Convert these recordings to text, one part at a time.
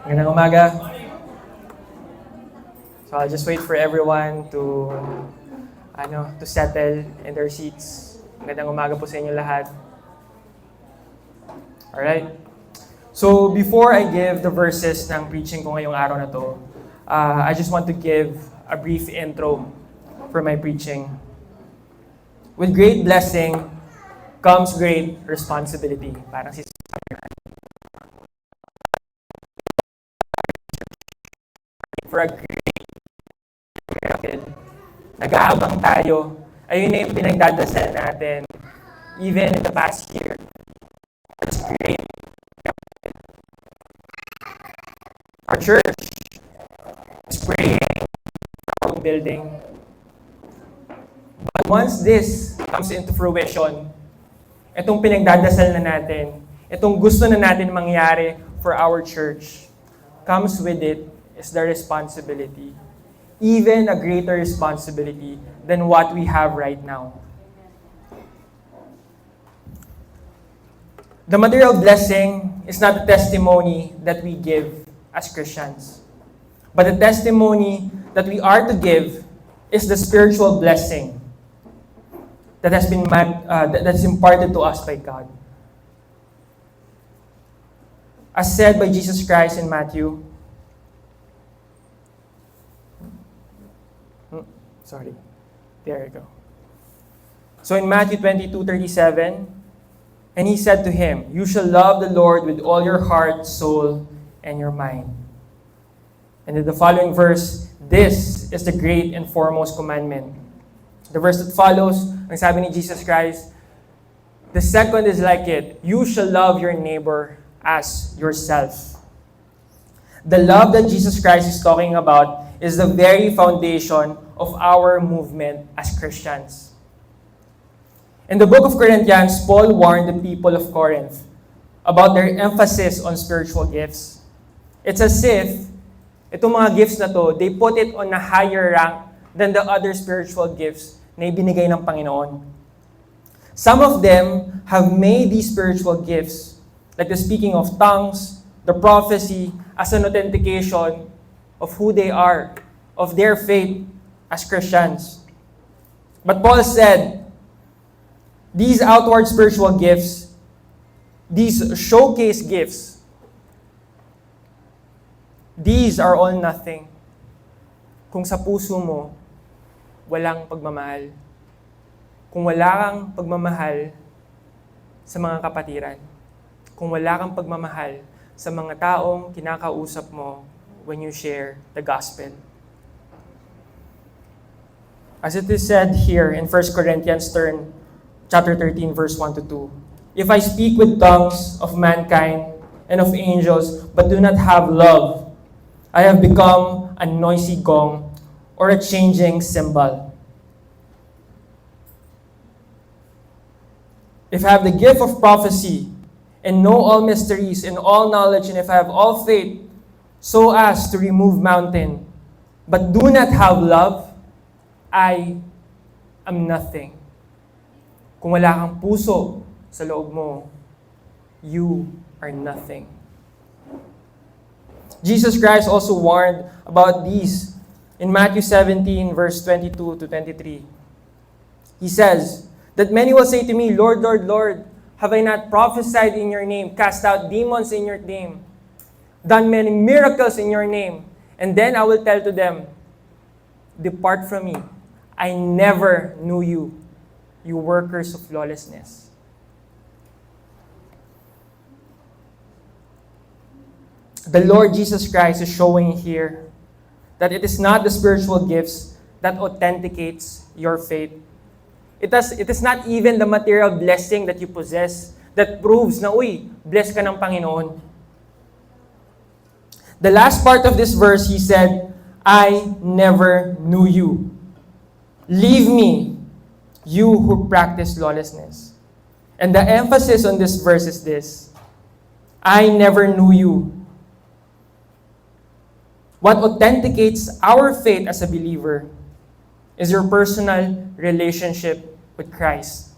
Magandang umaga. So I'll just wait for everyone to settle in their seats. Magandang umaga po sa inyo lahat. Alright. So before I give the verses ng preaching ko ngayong araw na to, I just want to give a brief intro for my preaching. With great blessing comes great responsibility. Parang si for a great miracle. Nag-aabang tayo. Ayun na yung pinagdadasal natin. Even in the past year. It's great. Our church is praying for our building. But once this comes into fruition, itong pinagdadasal na natin, itong gusto na natin mangyari for our church, comes with it is the responsibility. Even a greater responsibility than what we have right now. The material blessing is not the testimony that we give as Christians. But the testimony that we are to give is the spiritual blessing that has been that's imparted to us by God. As said by Jesus Christ in Matthew, there you go. So in Matthew 22:37, and he said to him, "You shall love the Lord with all your heart, soul, and your mind." And in the following verse, this is the great and foremost commandment. The verse that follows, ang sabi ni Jesus Christ, the second is like it, you shall love your neighbor as yourself. The love that Jesus Christ is talking about is the very foundation of our movement as Christians. In the book of Corinthians, Paul warned the people of Corinth about their emphasis on spiritual gifts. It's as if itong mga gifts na to, they put it on a higher rank than the other spiritual gifts na ibinigay ng Panginoon. Some of them have made these spiritual gifts, like the speaking of tongues, the prophecy, as an authentication of who they are, of their faith as Christians. But Paul said, these outward spiritual gifts, these showcase gifts, these are all nothing kung sa puso mo walang pagmamahal. Kung wala kang pagmamahal sa mga kapatiran. Kung wala kang pagmamahal sa mga taong kinakausap mo when you share the gospel. As it is said here in 1 Corinthians chapter 13, verse 1 to 2. If I speak with tongues of mankind and of angels, but do not have love, I have become a noisy gong or a changing cymbal. If I have the gift of prophecy and know all mysteries and all knowledge, and if I have all faith so as to remove mountain, but do not have love, I am nothing. Kung wala kang puso sa loob mo, you are nothing. Jesus Christ also warned about these in Matthew 17, verse 22 to 23. He says, that many will say to me, Lord, Lord, Lord, have I not prophesied in your name, cast out demons in your name, done many miracles in your name? And then I will tell to them, depart from me. I never knew you, you workers of lawlessness. The Lord Jesus Christ is showing here that it is not the spiritual gifts that authenticates your faith. It is not even the material blessing that you possess that proves na, uy, blessed ka ng Panginoon. The last part of this verse, he said, I never knew you. Leave me, you who practice lawlessness. And the emphasis on this verse is this, I never knew you. What authenticates our faith as a believer is your personal relationship with Christ.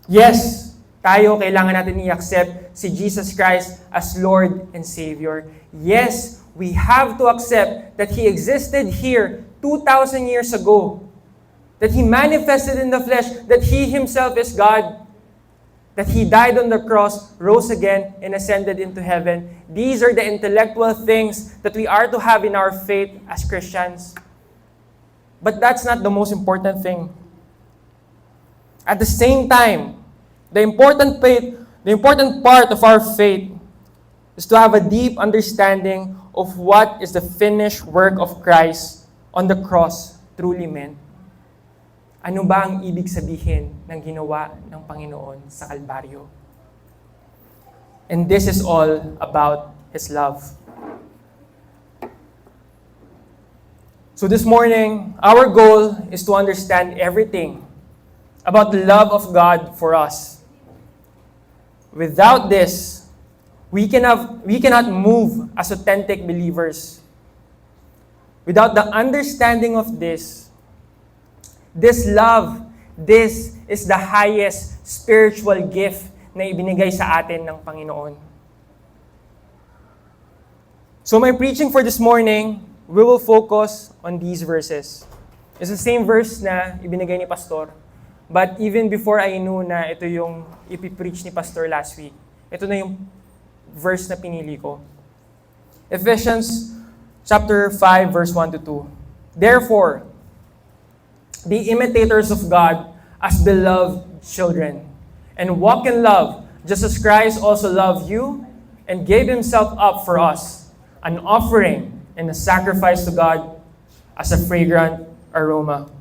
Yes, tayo kailangan natin i-accept si Jesus Christ as Lord and Savior. Yes, we have to accept that He existed here 2,000 years ago. That He manifested in the flesh, that He Himself is God. That He died on the cross, rose again, and ascended into heaven. These are the intellectual things that we are to have in our faith as Christians. But that's not the most important thing. At the same time, the important part of our faith is to have a deep understanding of what is the finished work of Christ on the cross truly meant. Ano ba ang ibig sabihin ng ginawa ng Panginoon sa Kalbaryo? And this is all about His love. So this morning, our goal is to understand everything about the love of God for us. Without this, we cannot move as authentic believers. Without the understanding of this love, this is the highest spiritual gift na ibinigay sa atin ng Panginoon. So my preaching for this morning, we will focus on these verses. It's the same verse na ibinigay ni Pastor. But even before I knew na ito yung ipipreach ni Pastor last week, ito na yung verse na pinili ko. Ephesians chapter 5, verse 1 to 2. Therefore, be imitators of God as beloved children, and walk in love, just as Christ also loved you and gave Himself up for us, an offering and a sacrifice to God as a fragrant aroma.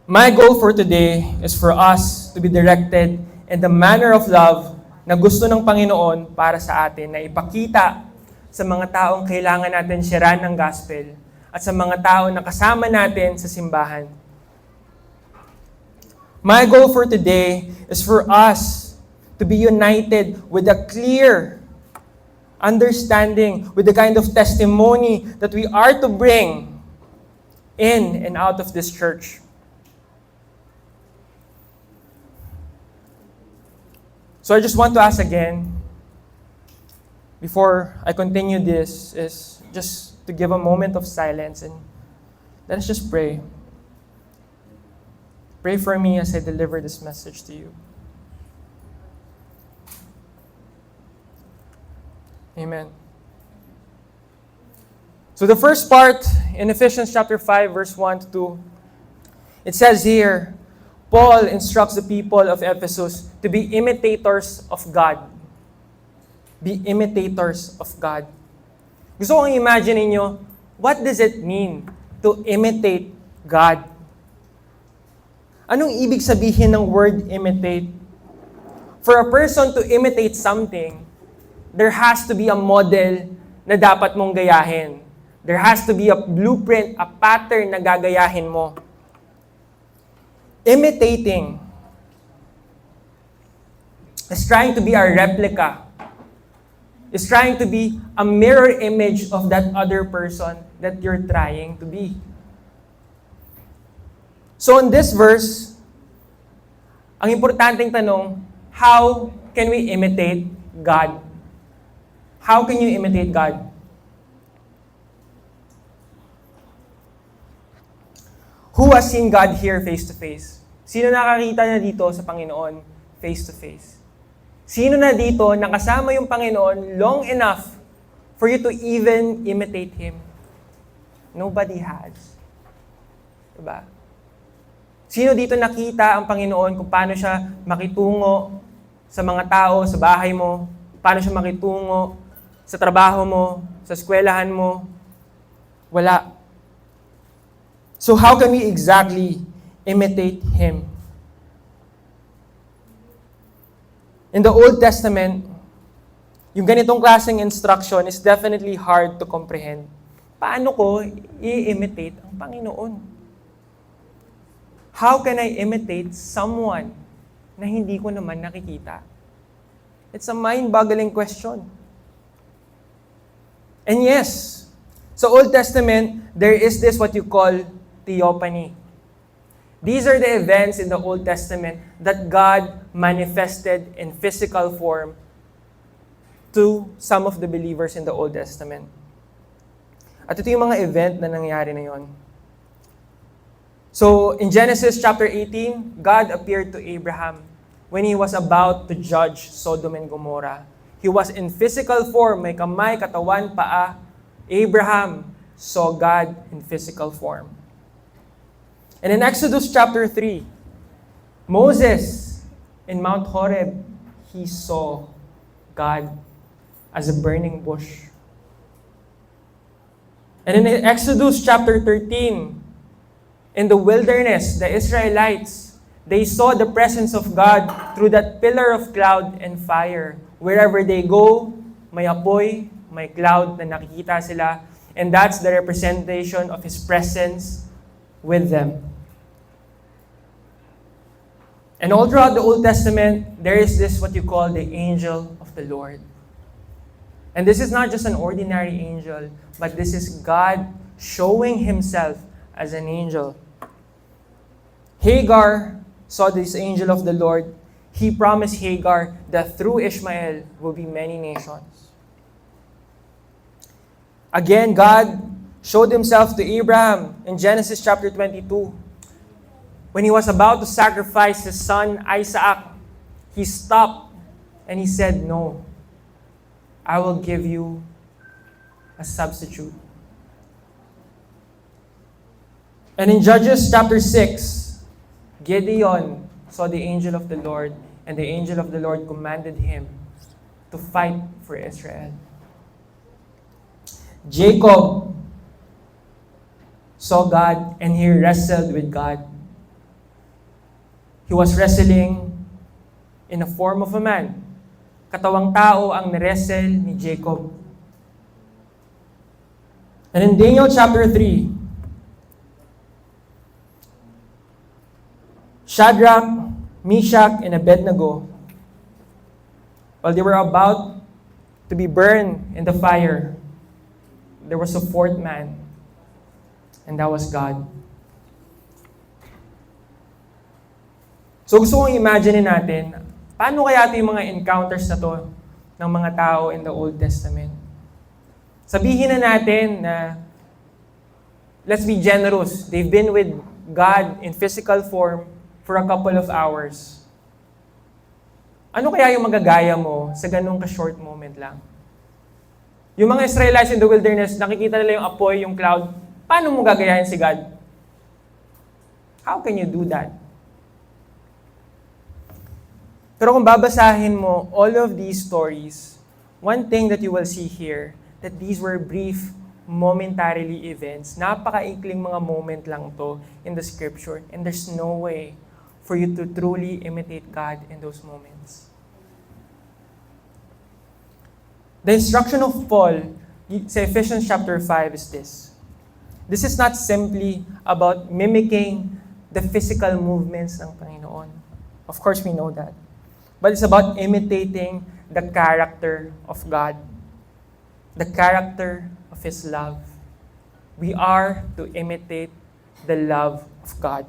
My goal for today is for us to be directed in the manner of love na gusto ng Panginoon para sa atin, na ipakita sa mga taong kailangan natin sharean ng gospel at sa mga tao na kasama natin sa simbahan. My goal for today is for us to be united with a clear understanding, with the kind of testimony that we are to bring in and out of this church. So I just want to ask again, before I continue this, is just to give a moment of silence and let us just pray. Pray for me as I deliver this message to you. Amen. So the first part in Ephesians chapter 5, verse 1 to 2, it says here, Paul instructs the people of Ephesus to be imitators of God. Be imitators of God. Gusto kong imagine niyo, what does it mean to imitate God? Anong ibig sabihin ng word imitate? For a person to imitate something, there has to be a model na dapat mong gayahin. There has to be a blueprint, a pattern na gagayahin mo. Imitating is trying to be a replica. Is trying to be a mirror image of that other person that you're trying to be. So in this verse, ang importanteng tanong, how can we imitate God? How can you imitate God? Who has seen God here face to face? Sino nakakita na dito sa Panginoon face to face? Sino na dito nakasama yung Panginoon long enough for you to even imitate Him? Nobody has. Diba? Sino dito nakita ang Panginoon kung paano siya makitungo sa mga tao, sa bahay mo? Paano siya makitungo sa trabaho mo, sa eskwelahan mo? Wala. So how can we exactly imitate Him? In the Old Testament, yung ganitong klaseng instruction is definitely hard to comprehend. Paano ko i-imitate ang Panginoon? How can I imitate someone na hindi ko naman nakikita? It's a mind-boggling question. And yes, sa Old Testament, there is this what you call theophany. These are the events in the Old Testament that God manifested in physical form to some of the believers in the Old Testament. At ito yung mga event na nangyari na yon. So, in Genesis chapter 18, God appeared to Abraham when he was about to judge Sodom and Gomorrah. He was in physical form, may kamay, katawan, paa. Abraham saw God in physical form. And in Exodus chapter 3, Moses in Mount Horeb, he saw God as a burning bush. And in Exodus chapter 13, in the wilderness, the Israelites, they saw the presence of God through that pillar of cloud and fire. Wherever they go, may apoy, may cloud na nakikita sila, and that's the representation of His presence with them. And all throughout the Old Testament, there is this what you call the angel of the Lord. And this is not just an ordinary angel, but this is God showing Himself as an angel. Hagar saw this angel of the Lord. He promised Hagar that through Ishmael will be many nations. Again, God showed Himself to Abraham in Genesis chapter 22. When he was about to sacrifice his son Isaac, he stopped and he said, "No, I will give you a substitute." And in Judges chapter 6, Gideon saw the angel of the Lord, and the angel of the Lord commanded him to fight for Israel. Jacob saw God and he wrestled with God. He was wrestling in the form of a man. Katawang tao ang niresel ni Jacob. And in Daniel chapter 3, Shadrach, Meshach, and Abednego, while they were about to be burned in the fire, there was a fourth man, and that was God. So gusto kong imagine natin, paano kaya ito yung mga encounters na to ng mga tao in the Old Testament? Sabihin na natin na, let's be generous, they've been with God in physical form for a couple of hours. Ano kaya yung magagaya mo sa ganung ka-short moment lang? Yung mga Israelites in the wilderness, nakikita nila yung apoy, yung cloud, paano mo gagayahin si God? How can you do that? Pero kung babasahin mo all of these stories, one thing that you will see here, that these were brief, momentarily events. Napakaikling mga moment lang to in the scripture, and there's no way for you to truly imitate God in those moments. The instruction of Paul sa Ephesians chapter 5 is this. This is not simply about mimicking the physical movements ng Panginoon. Of course, we know that. But it's about imitating the character of God, the character of His love. We are to imitate the love of God.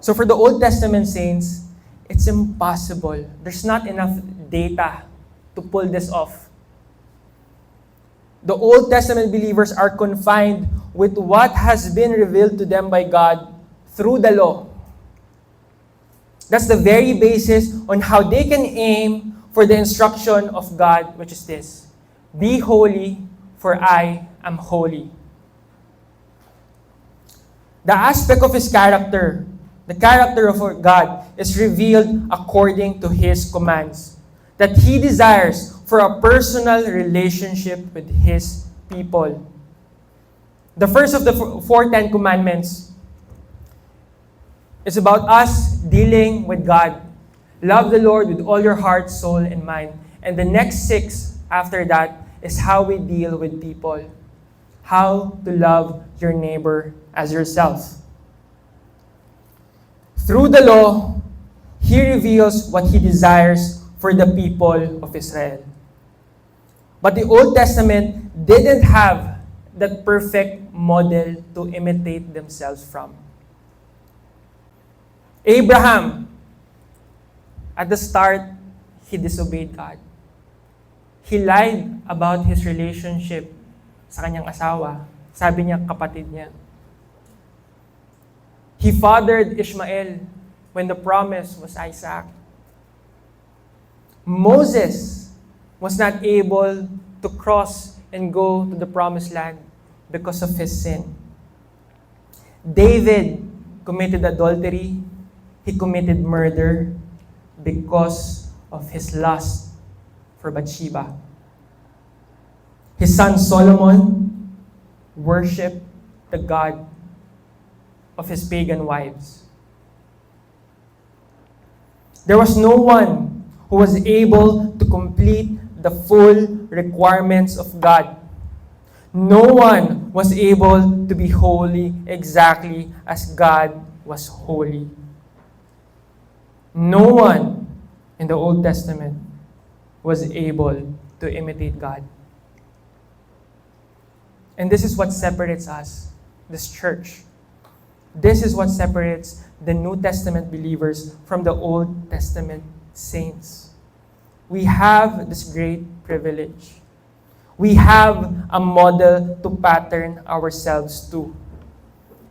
So for the Old Testament saints, it's impossible. There's not enough data to pull this off. The Old Testament believers are confined with what has been revealed to them by God through the law. That's the very basis on how they can aim for the instruction of God, which is this: be holy, for I am holy. The aspect of His character, the character of God, is revealed according to His commands, that He desires for a personal relationship with His people. The first of the four Ten Commandments is about us dealing with God. Love the Lord with all your heart, soul, and mind. And the next 6 after that is how we deal with people. How to love your neighbor as yourself. Through the law, He reveals what He desires for the people of Israel. But the Old Testament didn't have that perfect model to imitate themselves from. Abraham, at the start, he disobeyed God. He lied about his relationship sa kanyang asawa. Sabi niya, kapatid niya. He fathered Ishmael when the promise was Isaac. Moses was not able to cross and go to the promised land because of his sin. David committed adultery. He committed murder because of his lust for Bathsheba. His son Solomon worshiped the god of his pagan wives. There was no one who was able to complete the full requirements of God. No one was able to be holy exactly as God was holy. No one in the Old Testament was able to imitate God. And this is what separates us, this church. This is what separates the New Testament believers from the Old Testament saints. We have this great privilege. We have a model to pattern ourselves to.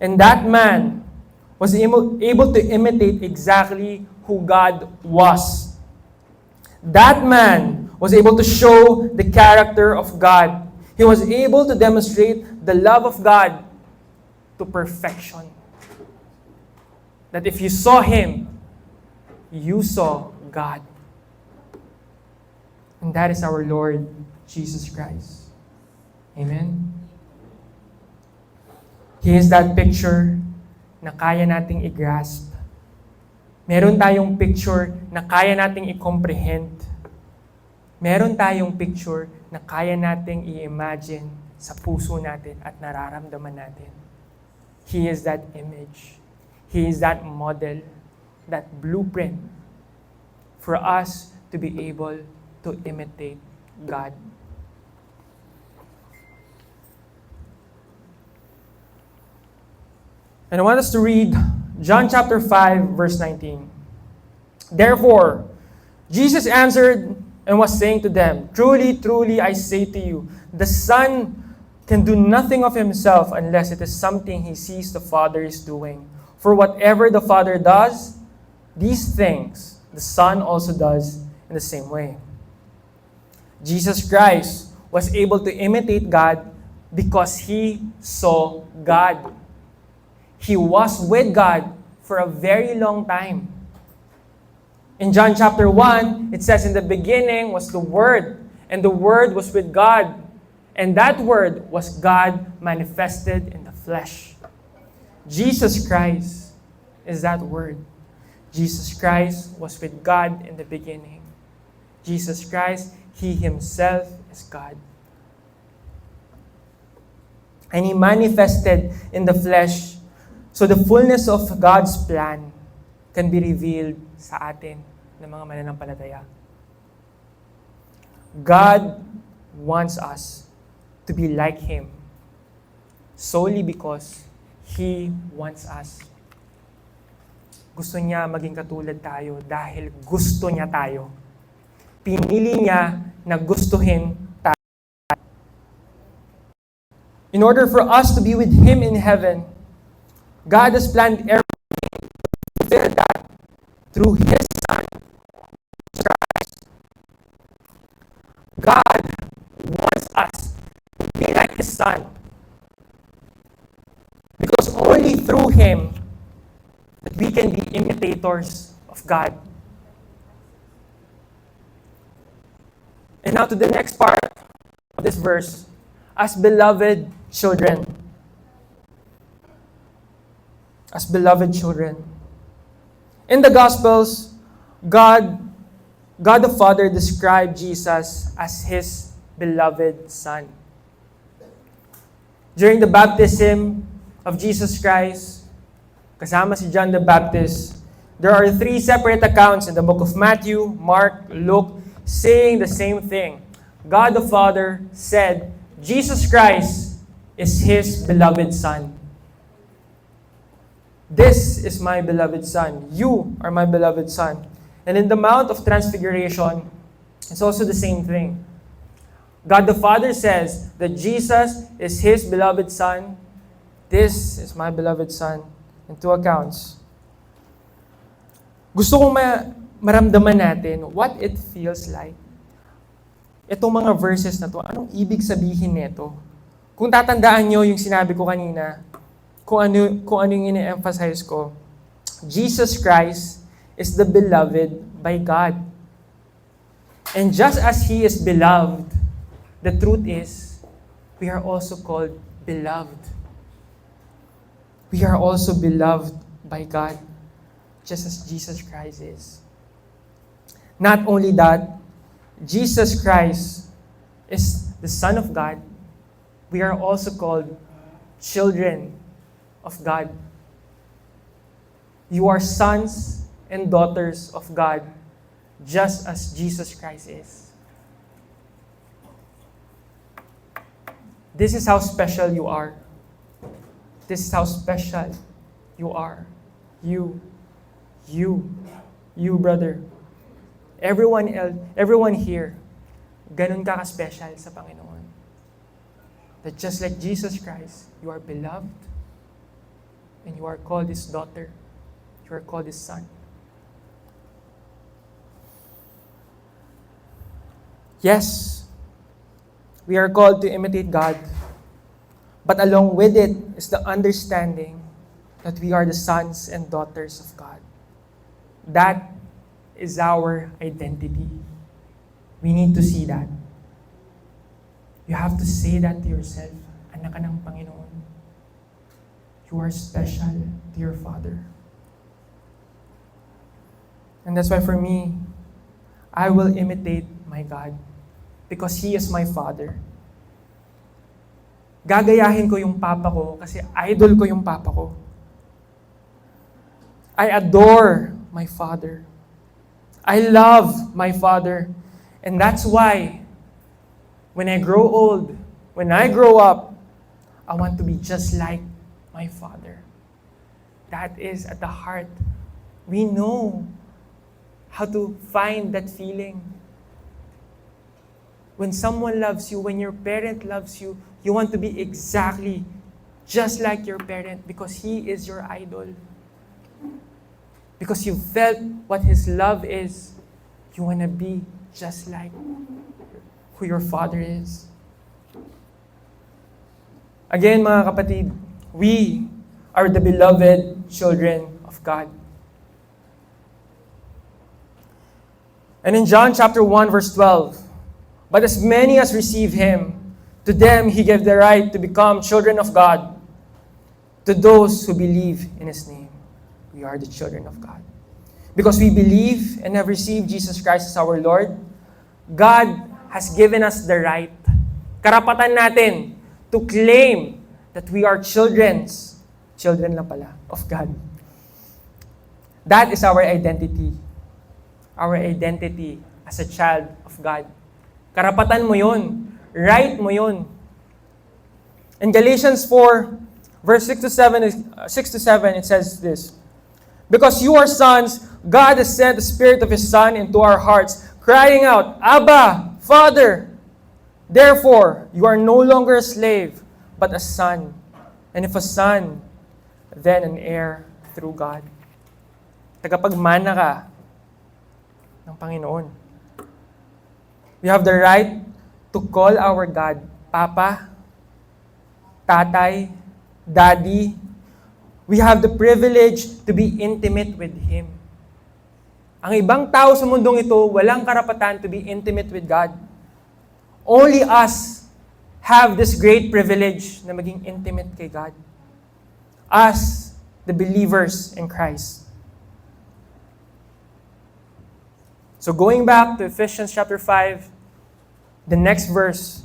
And that man was able to imitate exactly who God was. That man was able to show the character of God. He was able to demonstrate the love of God to perfection. That if you saw him, you saw God. And that is our Lord Jesus Christ. Amen? He is that picture na kaya nating i-grasp. Meron tayong picture na kaya nating i-comprehend. Meron tayong picture na kaya nating i-imagine sa puso natin at nararamdaman natin. He is that image. He is that model, that blueprint for us to be able to imitate God. And I want us to read John chapter 5, verse 19. Therefore, Jesus answered and was saying to them, truly, truly, I say to you, the Son can do nothing of himself unless it is something he sees the Father is doing. For whatever the Father does, these things the Son also does in the same way. Jesus Christ was able to imitate God because he saw God. He was with God for a very long time. In John chapter 1, it says, in the beginning was the Word, and the Word was with God, and that Word was God manifested in the flesh. Jesus Christ is that Word. Jesus Christ was with God in the beginning. Jesus Christ, He Himself is God. And He manifested in the flesh so the fullness of God's plan can be revealed sa atin ng mga mananampalataya. God wants us to be like Him solely because He wants us. Gusto niya maging katulad tayo dahil gusto niya tayo. Pinili niya na gustuhin tayo. In order for us to be with Him in heaven, God has planned everything to fulfill that through His Son, Christ. God wants us to be like His Son. Because only through Him that we can be imitators of God. And now to the next part of this verse. As beloved children. As beloved children. In the Gospels, God the Father described Jesus as His beloved Son. During the baptism of Jesus Christ, kasama si John the Baptist, there are 3 separate accounts in the book of Matthew, Mark, Luke, saying the same thing. God the Father said, Jesus Christ is His beloved Son. This is my beloved Son. You are my beloved Son. And in the Mount of Transfiguration, it's also the same thing. God the Father says that Jesus is His beloved Son. This is my beloved Son. In two accounts. Gusto kong maramdaman natin what it feels like. Itong mga verses na to, anong ibig sabihin nito? Kung tatandaan nyo yung sinabi ko kanina, kung ano yung ine-emphasize ko, Jesus Christ is the beloved by God. And just as He is beloved, the truth is, we are also called beloved. We are also beloved by God, just as Jesus Christ is. Not only that, Jesus Christ is the Son of God. We are also called children of God. You are sons and daughters of God, just as Jesus Christ is. This is how special you are. This is how special you are. You, brother. Everyone here, ganun ka ka-special sa Panginoon. That just like Jesus Christ, you are beloved, and you are called His daughter. You are called His son. Yes, we are called to imitate God. But along with it is the understanding that we are the sons and daughters of God. That is our identity. We need to see that. You have to say that to yourself. Anak ka ng Panginoon. You are special to your Father. And that's why for me, I will imitate my God because He is my Father. Gagayahin ko yung Papa ko kasi idol ko yung Papa ko. I adore my Father. I love my Father. And that's why, when I grow old, when I grow up, I want to be just like my Father. That is at the heart. We know how to find that feeling. When someone loves you, when your parent loves you, you want to be exactly just like your parent because he is your idol. Because you felt what his love is, you want to be just like who your father is. Again, mga kapatid, we are the beloved children of God. And in John chapter 1, verse 12, but as many as receive Him, to them He gave the right to become children of God. To those who believe in His name, we are the children of God. Because we believe and have received Jesus Christ as our Lord, God has given us the right, karapatan natin, to claim that we are children lang pala, of God. That is our identity. Our identity as a child of God. Karapatan mo yun. Right mo yun. In Galatians 4, verse 6 to 7, it says this, because you are sons, God has sent the Spirit of His Son into our hearts, crying out, Abba, Father. Therefore, you are no longer a slave, but a son. And if a son, then an heir through God. Tagapagmana ka ng Panginoon. We have the right to call our God Papa, Tatay, Daddy. We have the privilege to be intimate with Him. Ang ibang tao sa mundong ito, walang karapatan to be intimate with God. Only us have this great privilege na maging intimate kay God. Us, the believers in Christ. So going back to Ephesians chapter 5, the next verse.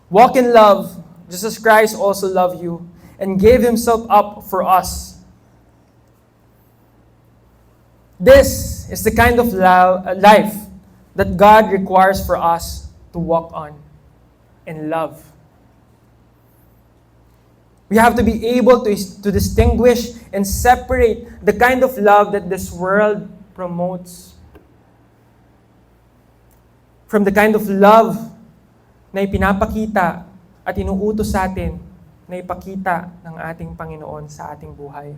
Walk in love, just as Christ also loved you, and gave Himself up for us. This is the kind of life that God requires for us to walk on in love. We have to be able to distinguish and separate the kind of love that this world promotes from the kind of love na ipinapakita at inuutos sa atin na ipakita ng ating Panginoon sa ating buhay.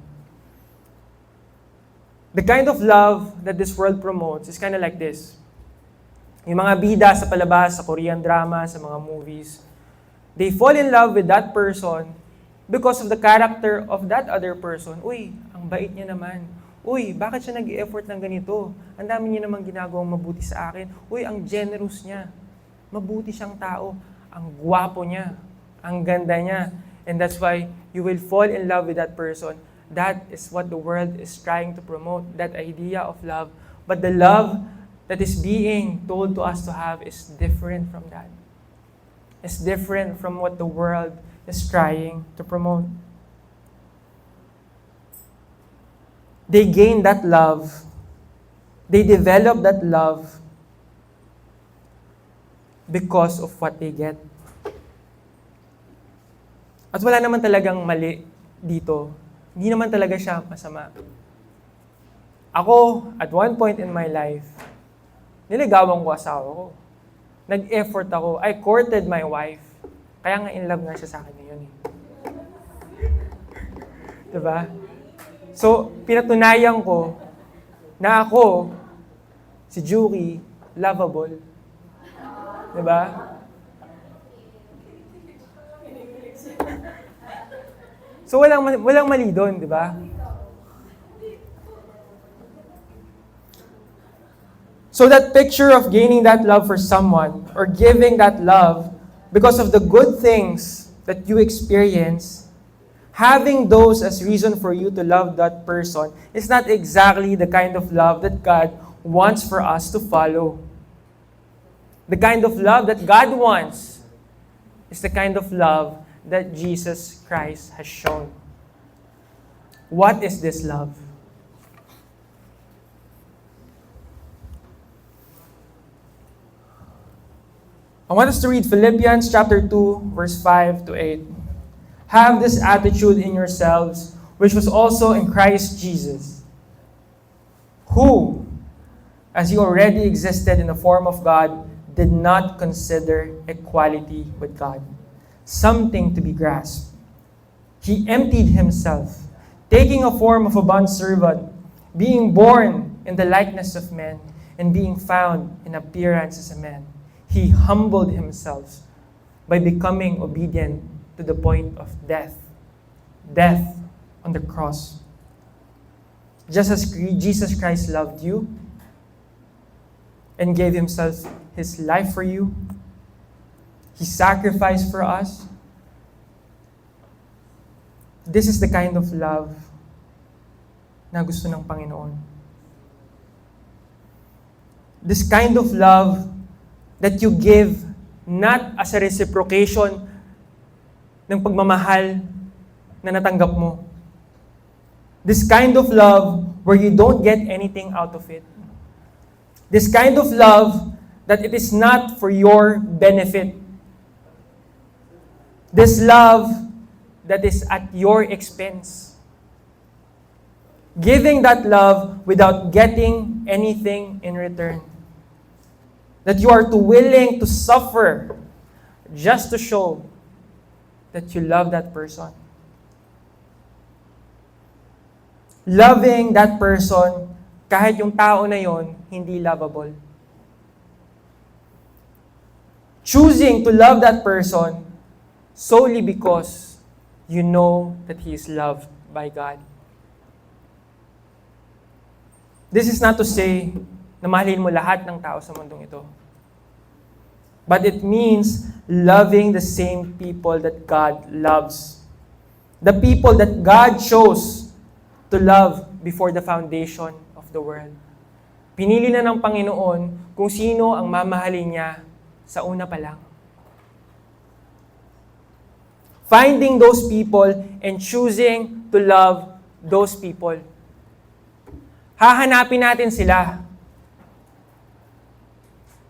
The kind of love that this world promotes is kind of like this. Yung mga bida sa palabas, sa Korean drama, sa mga movies, they fall in love with that person because of the character of that other person. Uy, ang bait niya naman. Uy, bakit siya nag-i-effort ng ganito? Ang dami niya namang ginagawang mabuti sa akin. Uy, ang generous niya. Mabuti siyang tao. Ang gwapo niya. Ang ganda niya. And that's why you will fall in love with that person. That is what the world is trying to promote, that idea of love. But the love that is being told to us to have is different from that. It's different from what the world is trying to promote. They gain that love. They develop that love because of what they get. At wala naman talagang mali dito. Hindi naman talaga siya masama. Ako, at one point in my life, niligawan ko asawa ko. Nag-effort ako. I courted my wife. Kaya nga in love nga siya sa akin ngayon eh. Diba? So, pinatunayan ko na ako, si Juki, lovable. Diba? So, walang mali doon, di ba? So that picture of gaining that love for someone or giving that love because of the good things that you experience, having those as reason for you to love that person is not exactly the kind of love that God wants for us to follow. The kind of love that God wants is the kind of love that Jesus Christ has shown. What is this love? I want us to read Philippians chapter 2, verse 5 to 8. Have this attitude in yourselves, which was also in Christ Jesus, who, as he already existed in the form of God, did not consider equality with God something to be grasped. He emptied himself, taking a form of a bondservant, being born in the likeness of men, and being found in appearance as a man. He humbled himself by becoming obedient to the point of death. Death on the cross. Just as Jesus Christ loved you and gave himself his life for you, he sacrificed for us. This is the kind of love na gusto ng Panginoon. This kind of love that you give not as a reciprocation ng pagmamahal na natanggap mo. This kind of love where you don't get anything out of it. This kind of love that it is not for your benefit. This love that is at your expense. Giving that love without getting anything in return. That you are too willing to suffer just to show that you love that person. Loving that person kahit yung tao na yon hindi lovable. Choosing to love that person solely because you know that he is loved by God. This is not to say na mahalin mo lahat ng tao sa mundong ito. But it means loving the same people that God loves. The people that God chose to love before the foundation of the world. Pinili na ng Panginoon kung sino ang mamahalin niya sa una pa lang. Finding those people and choosing to love those people. Hahanapin natin sila.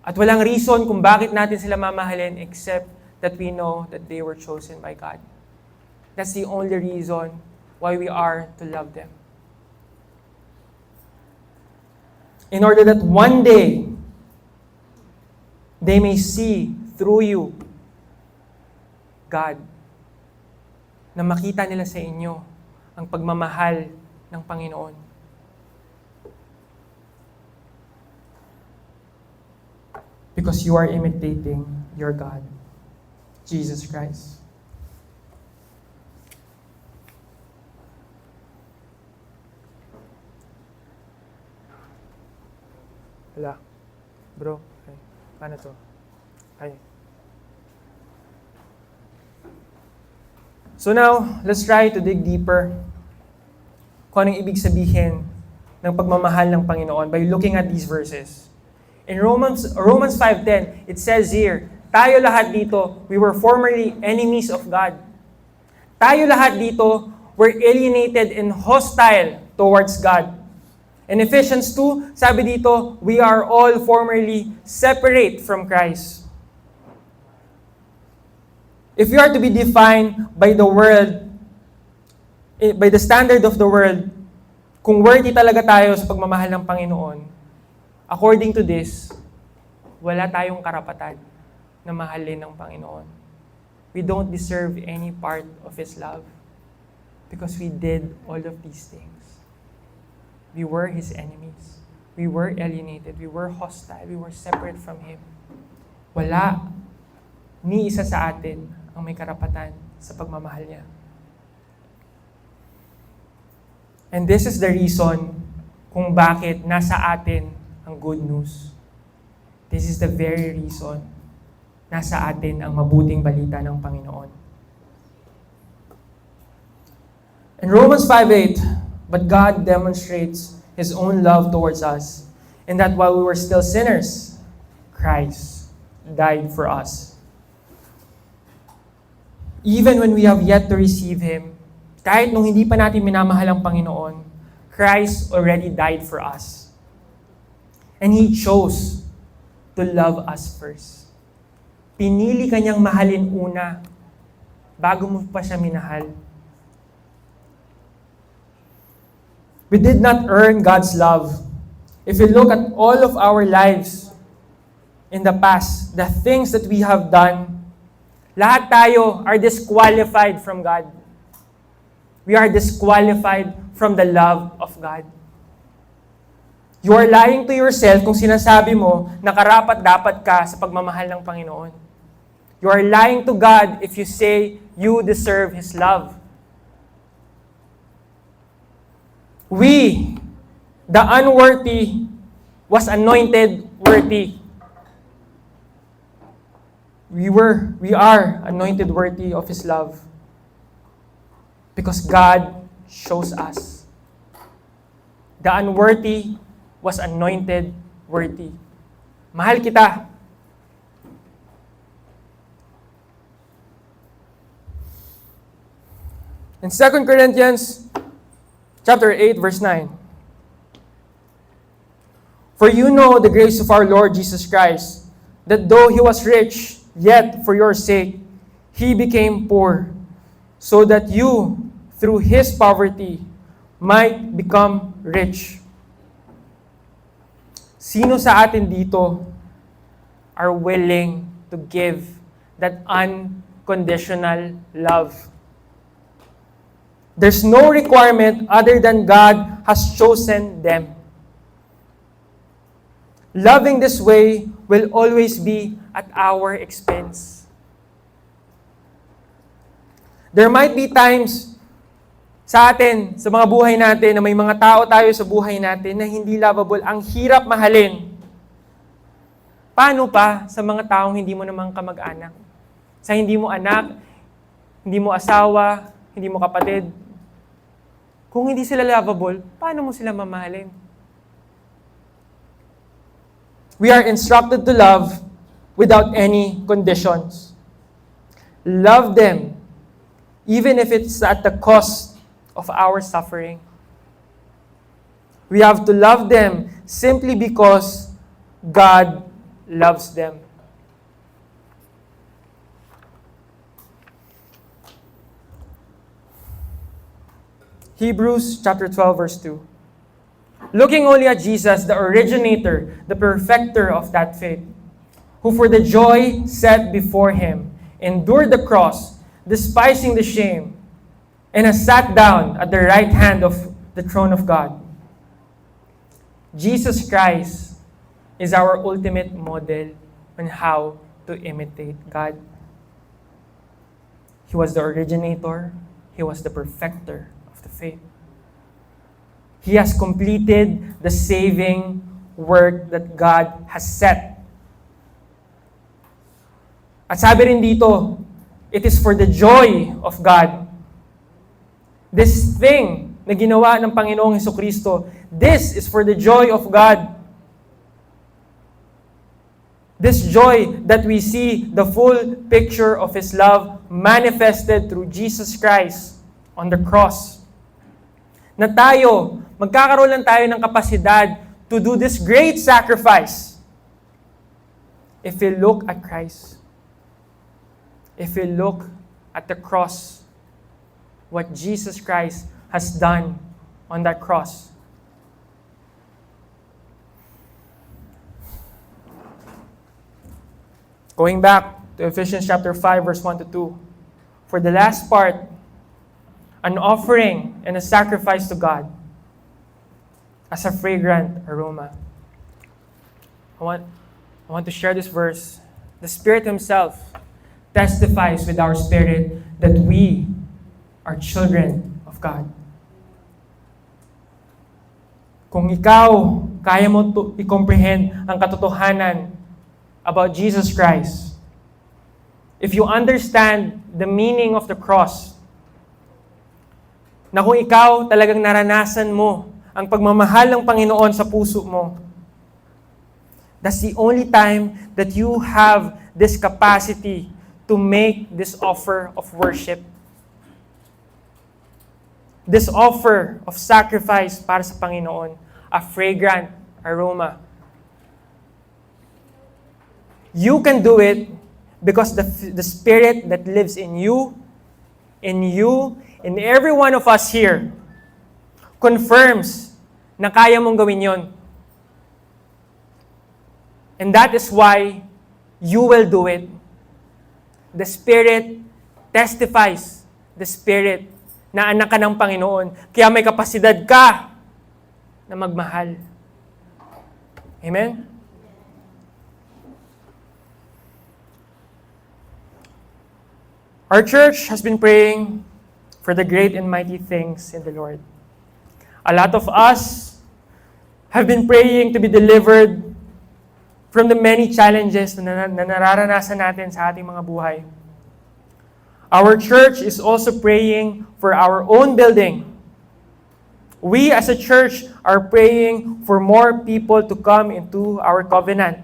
At walang reason kung bakit natin sila mamahalin except that we know that they were chosen by God. That's the only reason why we are to love them. In order that one day, they may see through you, God, na makita nila sa inyo ang pagmamahal ng Panginoon. Because you are imitating your God, Jesus Christ. Wala. Bro, okay. Paano to? Okay. So now, let's try to dig deeper kung anong ibig sabihin ng pagmamahal ng Panginoon by looking at these verses. In Romans 5:10, it says here, tayo lahat dito, we were formerly enemies of God. Tayo lahat dito were alienated and hostile towards God. In Ephesians 2, sabi dito, we are all formerly separate from Christ. If you are to be defined by the world, by the standard of the world, kung worthy talaga tayo sa pagmamahal ng Panginoon, according to this, wala tayong karapatan na mahalin ng Panginoon. We don't deserve any part of His love because we did all of these things. We were His enemies. We were alienated. We were hostile. We were separate from Him. Wala ni isa sa atin ang may karapatan sa pagmamahal niya. And this is the reason kung bakit nasa atin ang good news. This is the very reason nasa atin ang mabuting balita ng Panginoon. In Romans 5:8, but God demonstrates His own love towards us, in that while we were still sinners, Christ died for us. Even when we have yet to receive Him, kahit nung hindi pa natin minamahal ang Panginoon, Christ already died for us. And He chose to love us first. Pinili Kanyang mahalin una, bago mo pa siya minahal. We did not earn God's love. If you look at all of our lives in the past, the things that we have done, lahat tayo are disqualified from God. We are disqualified from the love of God. You are lying to yourself kung sinasabi mo na karapat-dapat ka sa pagmamahal ng Panginoon. You are lying to God if you say you deserve His love. We, the unworthy, was anointed worthy. We are anointed worthy of His love. Because God shows us. The unworthy was anointed worthy. Mahal kita. In 2 Corinthians Chapter 8, verse 9. For you know the grace of our Lord Jesus Christ, that though He was rich, yet for your sake He became poor, so that you, through His poverty, might become rich. Sino sa atin dito are willing to give that unconditional love? There's no requirement other than God has chosen them. Loving this way will always be at our expense. There might be times sa atin, sa mga buhay natin, na may mga tao tayo sa buhay natin na hindi lovable, ang hirap mahalin. Paano pa sa mga taong hindi mo namang kamag-anak? Sa hindi mo anak, hindi mo asawa, hindi mo kapatid. Kung hindi sila lovable, paano mo sila mamahalin? We are instructed to love without any conditions. Love them, even if it's at the cost of our suffering. We have to love them simply because God loves them. Hebrews chapter 12, verse 2. Looking only at Jesus, the originator, the perfecter of that faith, who for the joy set before him endured the cross, despising the shame, and has sat down at the right hand of the throne of God. Jesus Christ is our ultimate model on how to imitate God. He was the originator. He was the perfecter of the faith. He has completed the saving work that God has set. At sabi rin dito, it is for the joy of God. This thing na ginawa ng Panginoong Hesukristo, this is for the joy of God. This joy that we see the full picture of His love manifested through Jesus Christ on the cross. Na tayo, magkakaroon lang tayo ng kapasidad to do this great sacrifice if we look at Christ. If we look at the cross, what Jesus Christ has done on that cross. Going back to Ephesians chapter 5, verse 1 to 2. For the last part, an offering and a sacrifice to God as a fragrant aroma. I want to share this verse. The Spirit Himself testifies with our spirit that we are children of God. Kung ikaw, kaya mo i-comprehend ang katotohanan about Jesus Christ, if you understand the meaning of the cross, na kung ikaw talagang naranasan mo ang pagmamahal ng Panginoon sa puso mo, that's the only time that you have this capacity to make this offer of worship. This offer of sacrifice para sa Panginoon, a fragrant aroma. You can do it because the Spirit that lives in you, in every one of us here, confirms na kaya mong gawin yon. And that is why you will do it. The Spirit testifies, the Spirit na anak ka ng Panginoon. Kaya may kapasidad ka na magmahal. Amen? Our church has been praying for the great and mighty things in the Lord. A lot of us have been praying to be delivered from the many challenges na nararanasan natin sa ating mga buhay. Our church is also praying for our own building. We as a church are praying for more people to come into our covenant.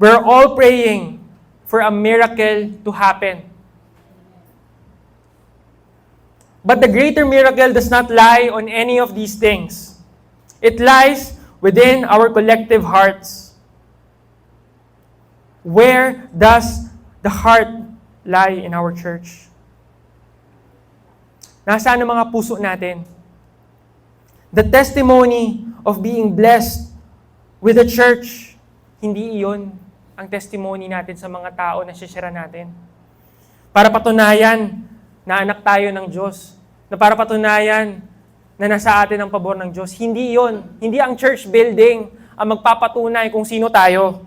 We're all praying for a miracle to happen. But the greater miracle does not lie on any of these things. It lies within our collective hearts. Where does the heart lie in our church? Nasaan ang mga puso natin? The testimony of being blessed with the church, hindi iyon ang testimony natin sa mga tao na sishare natin. Para patunayan na anak tayo ng Diyos. Na para patunayan na nasa atin ang pabor ng Diyos. Hindi iyon. Hindi ang church building ang magpapatunay kung sino tayo.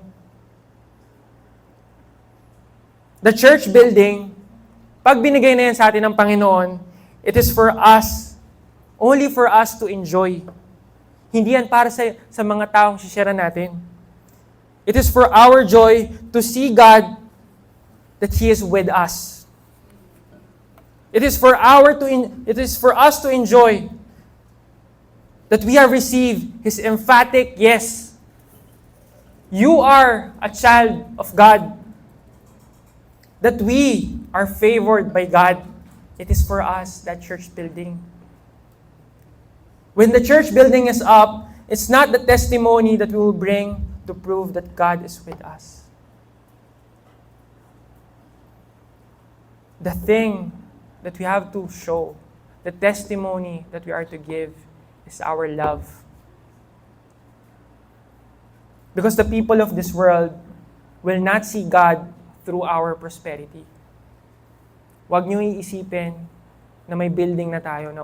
The church building, pag binigay na yan sa atin ng Panginoon, it is for us, only for us to enjoy. Hindi yan para sa mga taong sishare natin. It is for our joy to see God that He is with us. It is for us to enjoy that we have received His emphatic yes. You are a child of God. That we are favored by God. It is for us, that church building. When the church building is up, it's not the testimony that we will bring to prove that God is with us. The thing that we have to show, the testimony that we are to give is our love. Because the people of this world will not see God through our prosperity. Huwag niyo iisipin na may building na tayo na,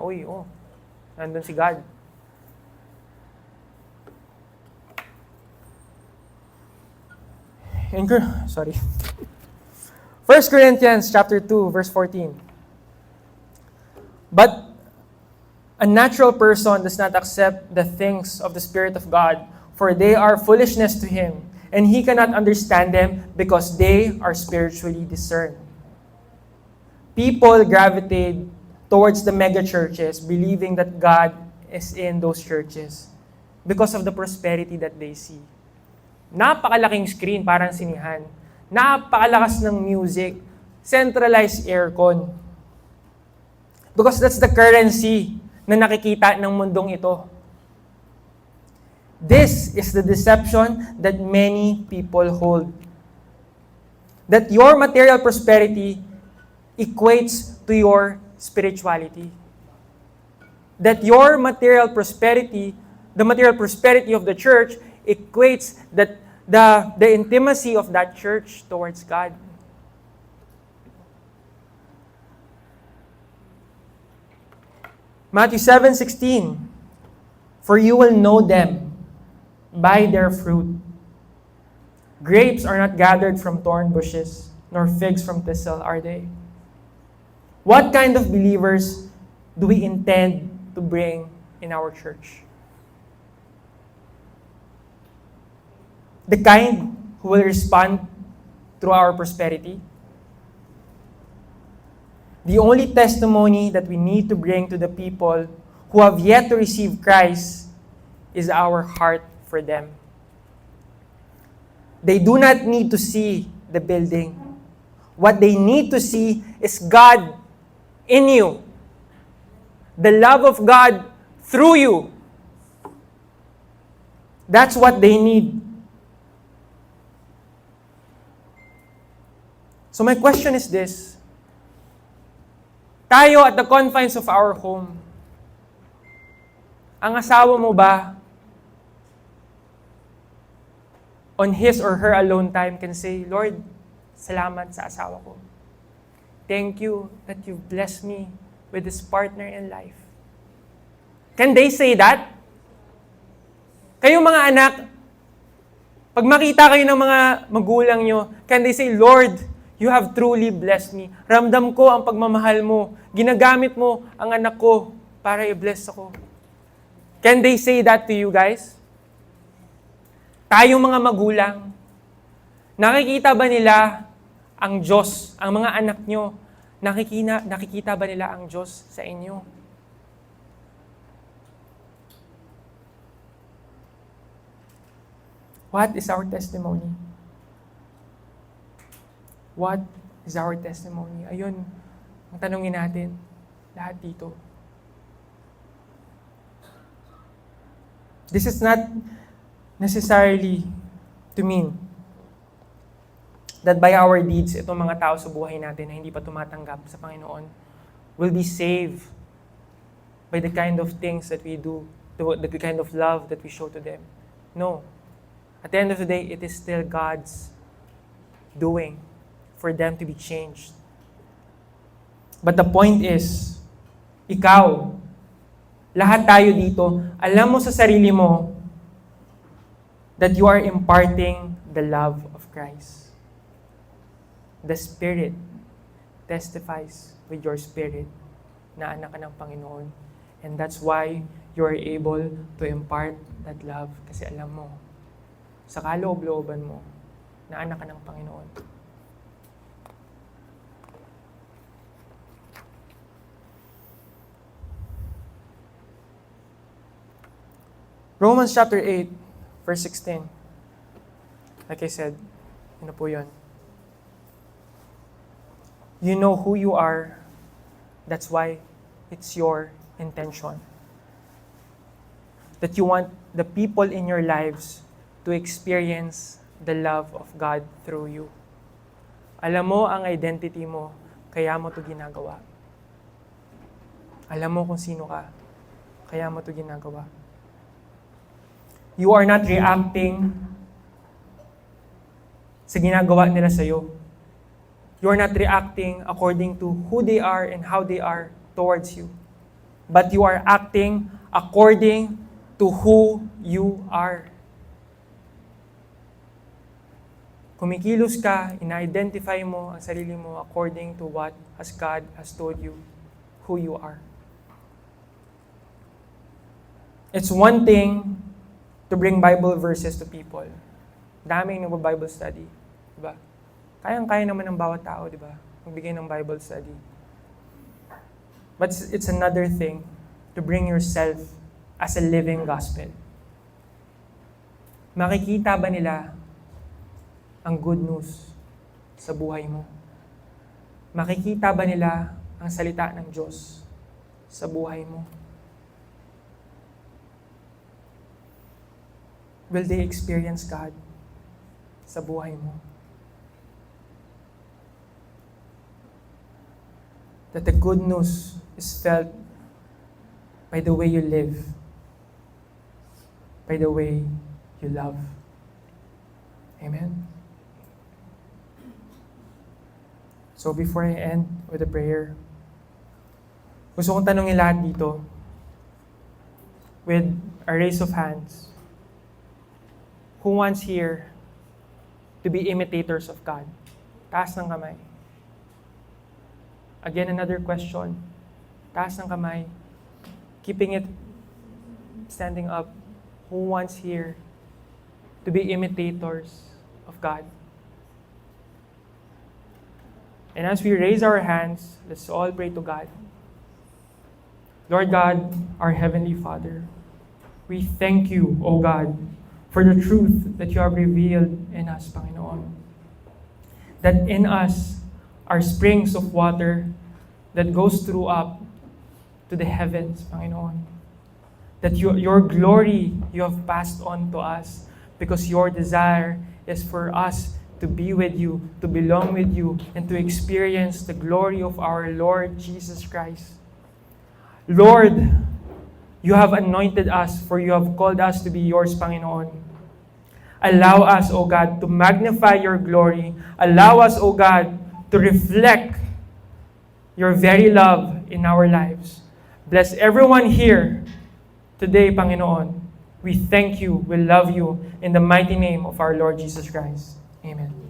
nandun si God. Sorry. 1 Corinthians chapter 2, verse 14. But a natural person does not accept the things of the Spirit of God, for they are foolishness to him, and he cannot understand them because they are spiritually discerned. People gravitate towards the mega churches, believing that God is in those churches because of the prosperity that they see. Napakalaking screen, parang sinihan. Napakalakas ng music. Centralized aircon. Because that's the currency na nakikita ng mundong ito. This is the deception that many people hold. That your material prosperity equates to your spirituality. That your material prosperity, the material prosperity of the church, equates that the intimacy of that church towards God. Matthew 7:16, for you will know them by their fruit. Grapes are not gathered from thorn bushes, nor figs from thistle, are they? What kind of believers do we intend to bring in our church? The kind who will respond through our prosperity. The only testimony that we need to bring to the people who have yet to receive Christ is our heart for them. They do not need to see the building. What they need to see is God in you. The love of God through you. That's what they need. So my question is this. Tayo at the confines of our home, ang asawa mo ba, on his or her alone time, can say, Lord, salamat sa asawa ko. Thank you that you've blessed me with this partner in life. Can they say that? Kayo mga anak, pag makita kayo ng mga magulang nyo, can they say, Lord, you have truly blessed me. Ramdam ko ang pagmamahal mo. Ginagamit mo ang anak ko para i-bless ako. Can they say that to you guys? Tayong mga magulang, nakikita ba nila ang Diyos, ang mga anak nyo? Nakikita ba nila ang Diyos sa inyo? What is our testimony? What is our testimony? Ayun, ang tanongin natin, lahat dito. This is not necessarily to mean that by our deeds, itong mga tao sa buhay natin na hindi pa tumatanggap sa Panginoon will be saved by the kind of things that we do, the kind of love that we show to them. No. At the end of the day, it is still God's doing for them to be changed. But the point is, ikaw, lahat tayo dito, alam mo sa sarili mo that you are imparting the love of Christ. The Spirit testifies with your spirit na anak ka ng Panginoon. And that's why you are able to impart that love. Kasi alam mo, sa kaloob-looban mo, na anak ka ng Panginoon. Romans chapter 8, verse 16. Like I said, yun na po yun. You know who you are. That's why it's your intention. That you want the people in your lives to experience the love of God through you. Alam mo ang identity mo, kaya mo ito ginagawa. Alam mo kung sino ka. Kaya mo ito ginagawa. You are not reacting sa ginagawa nila sa'yo. You are not reacting according to who they are and how they are towards you. But you are acting according to who you are. Kumikilos ka, ina-identify mo ang sarili mo according to what as God has told you who you are. It's one thing to bring Bible verses to people. Daming nagbo-Bible study. Diba? Kayang-kaya naman ng bawat tao, diba? Magbigay ng Bible study. But it's another thing to bring yourself as a living gospel. Makikita ba nila ang good news sa buhay mo? Makikita ba nila ang salita ng Diyos sa buhay mo? Will they experience God sa buhay mo? That the good news is felt by the way you live, by the way you love. Amen? So before I end with a prayer, gusto kong tanongin lahat dito with a raise of hands. Who wants here to be imitators of God? Taas ng kamay. Again, another question. Taas ng kamay. Keeping it standing up. Who wants here to be imitators of God? And as we raise our hands, let's all pray to God. Lord God, our Heavenly Father, we thank you, O God, for the truth that you have revealed in us, Panginoon. That in us are springs of water that goes through up to the heavens, Panginoon. That your glory you have passed on to us because your desire is for us to be with you, to belong with you, and to experience the glory of our Lord Jesus Christ. Lord, you have anointed us, for you have called us to be yours, Panginoon. Allow us, O God, to magnify your glory. Allow us, O God, to reflect your very love in our lives. Bless everyone here today, Panginoon. We thank you, we love you, in the mighty name of our Lord Jesus Christ. Amen.